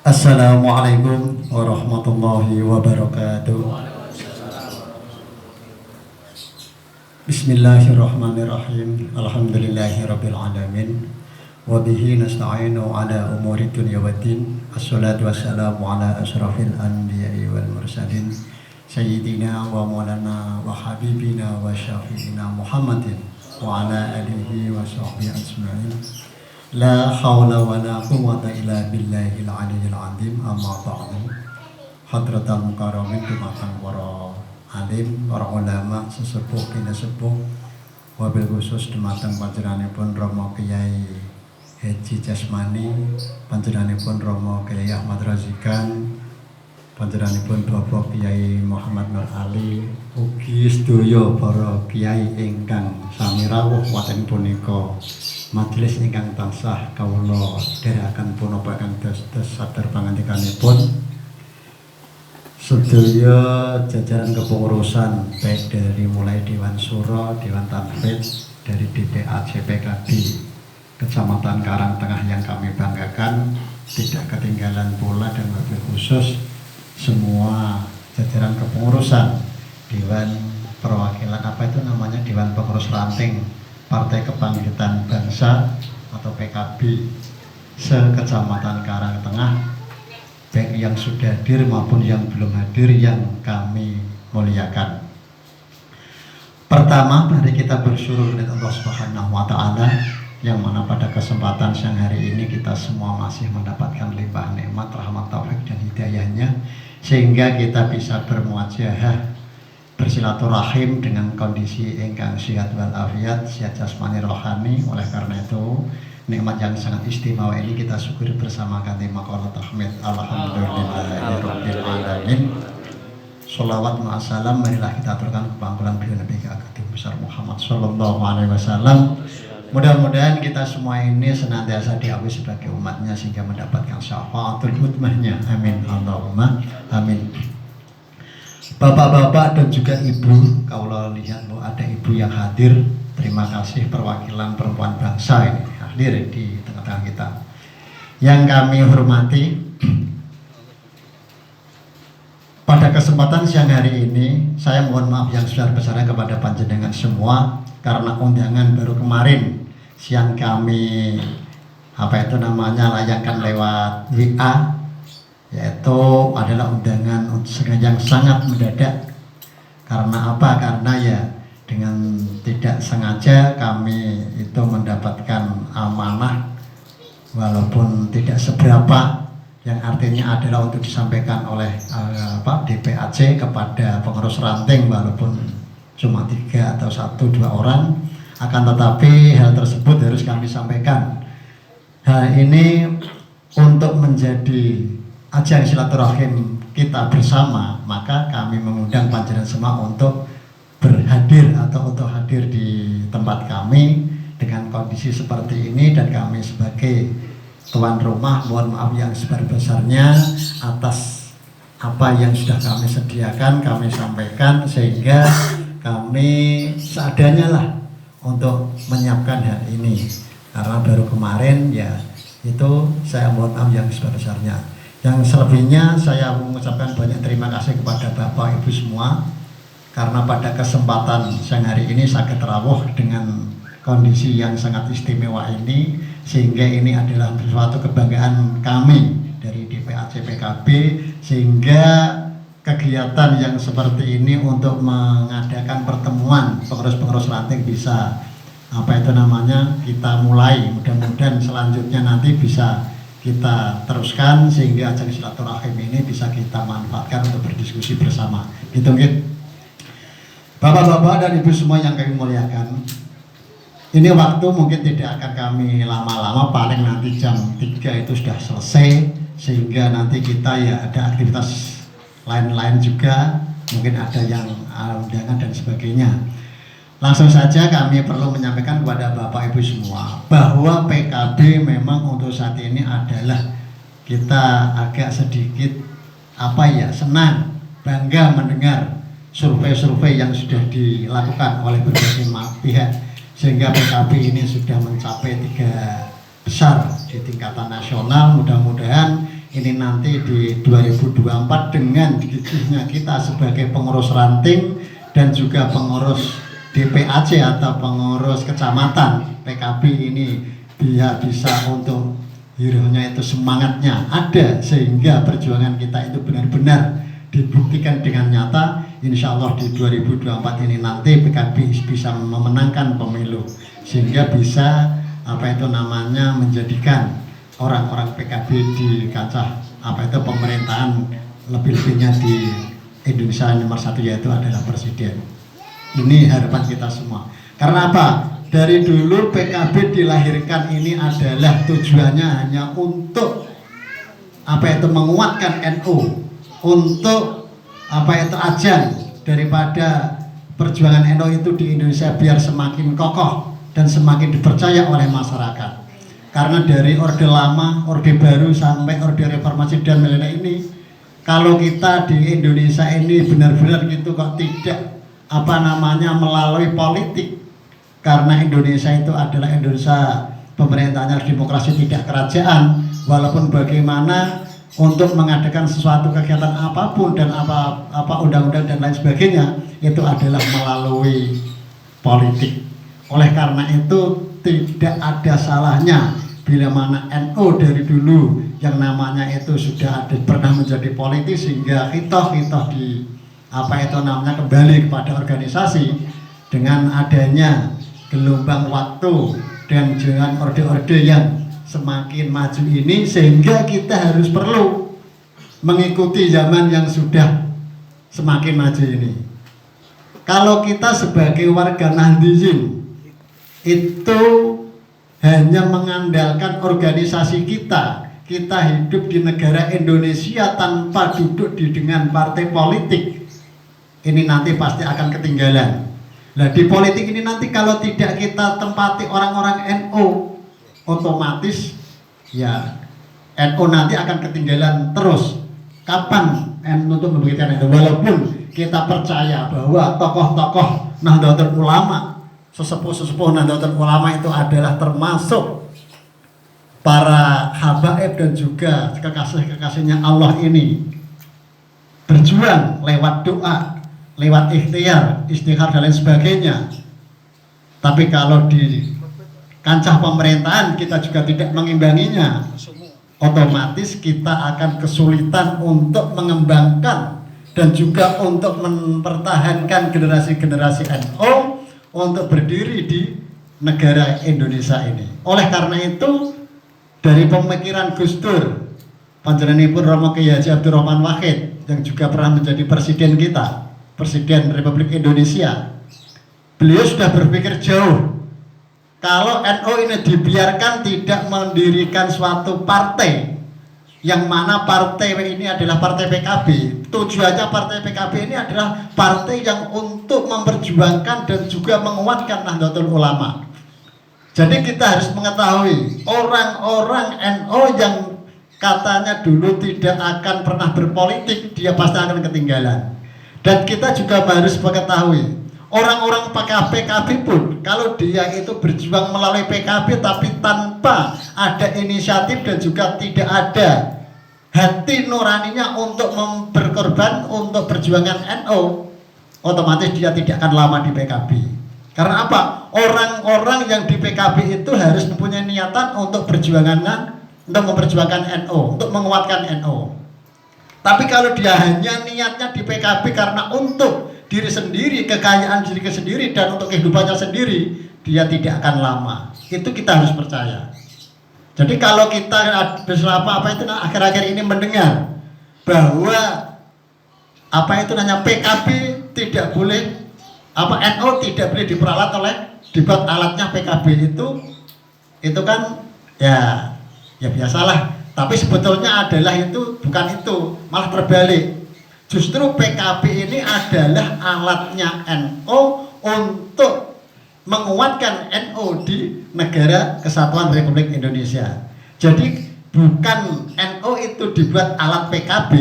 Assalamualaikum warahmatullahi wabarakatuh. Bismillahirrahmanirrahim. Alhamdulillahirabbil alamin. Wa bihi nasta'inu ala umuri dunya waddin. Assalatu wassalamu ala asyrafil anbiya'i wal mursalin. Sayyidina wa maulana wa habibina wa syafi'ina Muhammadin wa ala alihi wa sahbihi ajma'in. La hawla wa la quwwata illa billahil aliyyil azim. Amma ba'du. Hadratal mukarramin dumateng para alim, para ulama, sesepuh kina sepuh, wabil khusus dumateng panjenenganipun Rama Kyai Haji Jasmani, panjenenganipun Rama Kyai Ahmad Razikan, panjenenganipun Bapak Kyai Muhammad Nur Ali, ugi sedaya para kyai ingkang sami rawuh wonten punika. Majelis ingkang tansah kawula dherekaken punapa ingkang dados sadar pangandikanipun sedaya jajaran kepengurusan, baik dari mulai Dewan Syuro, Dewan Tanfidz, dari DPAC PKB Kecamatan Karangtengah yang kami banggakan, tidak ketinggalan pula dan wabil khusus semua jajaran kepengurusan Dewan Perwakilan Dewan Pengurus Ranting Partai Kebangkitan Bangsa atau PKB se-Kecamatan Karangtengah, baik yang sudah hadir maupun yang belum hadir, yang kami muliakan. Pertama, mari kita bersyukur kepada Allah Subhanahu wa Ta'ala, yang mana pada kesempatan siang hari ini kita semua masih mendapatkan limpah nikmat, rahmat, taufik dan hidayahnya, sehingga kita bisa bermuajahah, bersilaturahim dengan kondisi ingkang sehat walafiat, sehat jasmani rohani. Oleh karena itu, nikmat yang sangat istimewa ini kita syukuri bersama kanthi maqalat tahmid. Alhamdulillahirabbil alamin. Sholawat ma'assalam, marilah kita aturkan kepangkulan beliau Nabi Ageng besar Muhammad sallallahu alaihi wasallam. Mudah-mudahan kita semua ini senantiasa diakui sebagai umatnya sehingga mendapatkan syafaatul hutmahnya. Amin Allahumma amin. Bapak-bapak dan juga ibu, kalau lihat bahwa ada ibu yang hadir, terima kasih perwakilan perempuan bangsa ini hadir di tengah-tengah kita. Yang kami hormati, pada kesempatan siang hari ini saya mohon maaf yang sebesar-besarnya kepada panjenengan semua, karena undangan baru kemarin siang kami layangkan lewat WA, yaitu adalah undangan yang sangat mendadak. Karena apa? Karena ya dengan tidak sengaja kami itu mendapatkan amanah walaupun tidak seberapa, yang artinya adalah untuk disampaikan oleh DPAC kepada pengurus ranting, walaupun cuma 3 atau 1-2 orang, akan tetapi hal tersebut harus kami sampaikan. Hal ini untuk menjadi ajang silaturahim kita bersama, maka kami mengundang panjenengan semua untuk berhadir atau untuk hadir di tempat kami dengan kondisi seperti ini, dan kami sebagai tuan rumah mohon maaf yang sebesar-besarnya atas apa yang sudah kami sediakan, kami sampaikan, sehingga kami seadanya lah untuk menyiapkan hal ini. Karena baru kemarin ya itu saya mohon maaf yang sebesar-besarnya. Yang selebihnya saya mengucapkan banyak terima kasih kepada Bapak Ibu semua, karena pada kesempatan siang hari ini sakit rawuh dengan kondisi yang sangat istimewa ini, sehingga ini adalah suatu kebanggaan kami dari DPAC PKB, sehingga kegiatan yang seperti ini untuk mengadakan pertemuan pengurus-pengurus ranting bisa kita mulai. Mudah-mudahan selanjutnya nanti bisa kita teruskan sehingga ajang silaturahim ini bisa kita manfaatkan untuk berdiskusi bersama. Gitu. Bapak-bapak dan ibu semua yang kami muliakan, ini waktu mungkin tidak akan kami lama-lama, paling nanti jam 3 itu sudah selesai, sehingga nanti kita ya ada aktivitas lain-lain juga, mungkin ada yang undangan dan sebagainya. Langsung saja kami perlu menyampaikan kepada Bapak Ibu semua bahwa PKB memang untuk saat ini adalah kita agak sedikit senang, bangga mendengar survei-survei yang sudah dilakukan oleh berbagai pihak, sehingga PKB ini sudah mencapai 3 besar di tingkatan nasional. Mudah-mudahan ini nanti di 2024 dengan gigihnya kita sebagai pengurus ranting dan juga pengurus DPAC atau pengurus kecamatan PKB ini dia bisa untuk hero-nya itu semangatnya ada sehingga perjuangan kita itu benar-benar dibuktikan dengan nyata. Insya Allah di 2024 ini nanti PKB bisa memenangkan pemilu sehingga bisa menjadikan orang-orang PKB di kancah pemerintahan lebih-lebihnya di Indonesia nomor 1 yaitu adalah presiden. Ini harapan kita semua. Karena apa? Dari dulu PKB dilahirkan ini adalah tujuannya hanya untuk menguatkan NU, untuk ajang daripada perjuangan NU itu di Indonesia biar semakin kokoh dan semakin dipercaya oleh masyarakat. Karena dari Orde Lama, Orde Baru sampai Orde Reformasi dan milenial ini, kalau kita di Indonesia ini benar-benar gitu kok tidak melalui politik, karena Indonesia itu adalah Indonesia pemerintahnya demokrasi tidak kerajaan, walaupun bagaimana untuk mengadakan sesuatu kegiatan apapun dan undang-undang dan lain sebagainya itu adalah melalui politik. Oleh karena itu tidak ada salahnya bila mana NU dari dulu yang namanya itu sudah pernah menjadi politis sehingga hitoh-hitoh di kembali kepada organisasi dengan adanya gelombang waktu dan dengan orde-orde yang semakin maju ini, sehingga kita harus perlu mengikuti zaman yang sudah semakin maju ini. Kalau kita sebagai warga Nahdliyin itu hanya mengandalkan organisasi kita hidup di negara Indonesia tanpa duduk dengan partai politik, ini nanti pasti akan ketinggalan. Nah, di politik ini nanti kalau tidak kita tempati orang-orang NU, otomatis ya NU nanti akan ketinggalan terus. Kapan NU untuk memberikan itu? Walaupun kita percaya bahwa tokoh-tokoh Nahdlatul Ulama, sesepuh-sesepuh Nahdlatul Ulama itu adalah termasuk para habaib dan juga kekasih-kekasihnya Allah ini berjuang lewat doa, lewat ikhtiar, istighfar dan lain sebagainya. Tapi kalau di kancah pemerintahan kita juga tidak mengimbanginya, otomatis kita akan kesulitan untuk mengembangkan dan juga untuk mempertahankan generasi-generasi NU untuk berdiri di negara Indonesia ini. Oleh karena itu, dari pemikiran Gus Dur, panjenenganipun Romo Kiai Haji Abdurrahman Wahid yang juga pernah menjadi presiden kita, Presiden Republik Indonesia, beliau sudah berpikir jauh. Kalau NU ini dibiarkan tidak mendirikan suatu partai, yang mana partai ini adalah partai PKB. Tujuannya partai PKB ini adalah partai yang untuk memperjuangkan dan juga menguatkan Nahdlatul Ulama. Jadi kita harus mengetahui orang-orang NU yang katanya dulu tidak akan pernah berpolitik, dia pasti akan ketinggalan. Dan kita juga harus mengetahui orang-orang PKB pun kalau dia itu berjuang melalui PKB tapi tanpa ada inisiatif dan juga tidak ada hati nuraninya untuk berkorban untuk perjuangan NU, otomatis dia tidak akan lama di PKB. Karena apa? Orang-orang yang di PKB itu harus mempunyai niatan untuk untuk memperjuangkan NU, untuk menguatkan NU. Tapi kalau dia hanya niatnya di PKB karena untuk diri sendiri, kekayaan diri sendiri dan untuk kehidupannya sendiri, dia tidak akan lama. Itu kita harus percaya. Jadi kalau kita akhir-akhir ini mendengar bahwa PKB tidak boleh NU tidak boleh diperalat dibuat alatnya PKB itu kan ya biasalah. Tapi sebetulnya adalah itu bukan itu, malah terbalik. Justru PKB ini adalah alatnya NU untuk menguatkan NU di negara Kesatuan Republik Indonesia. Jadi bukan NU itu dibuat alat PKB,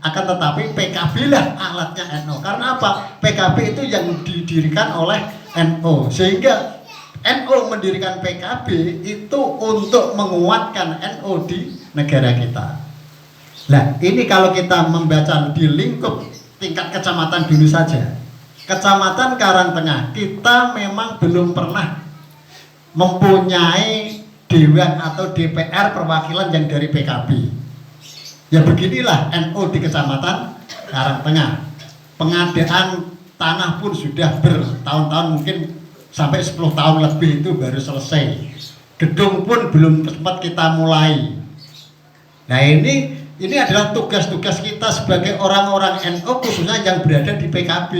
akan tetapi PKB lah alatnya NU. Karena apa? PKB itu yang didirikan oleh NU, sehingga NU mendirikan PKB itu untuk menguatkan NU di negara kita. Nah, ini kalau kita membaca di lingkup tingkat kecamatan dulu saja. Kecamatan Karangtengah, kita memang belum pernah mempunyai dewan atau DPR perwakilan yang dari PKB. Ya beginilah NU di Kecamatan Karangtengah. Pengadaan tanah pun sudah bertahun-tahun, mungkin sampai 10 tahun lebih itu baru selesai. Gedung pun belum sempat kita mulai. Nah ini adalah tugas-tugas kita sebagai orang-orang NU khususnya yang berada di PKB.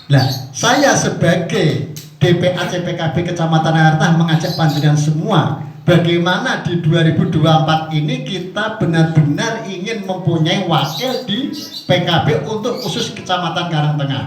Nah, saya sebagai DPAC PKB Kecamatan Karangtengah mengajak panjenengan semua bagaimana di 2024 ini kita benar-benar ingin mempunyai wakil di PKB untuk khusus Kecamatan Karangtengah.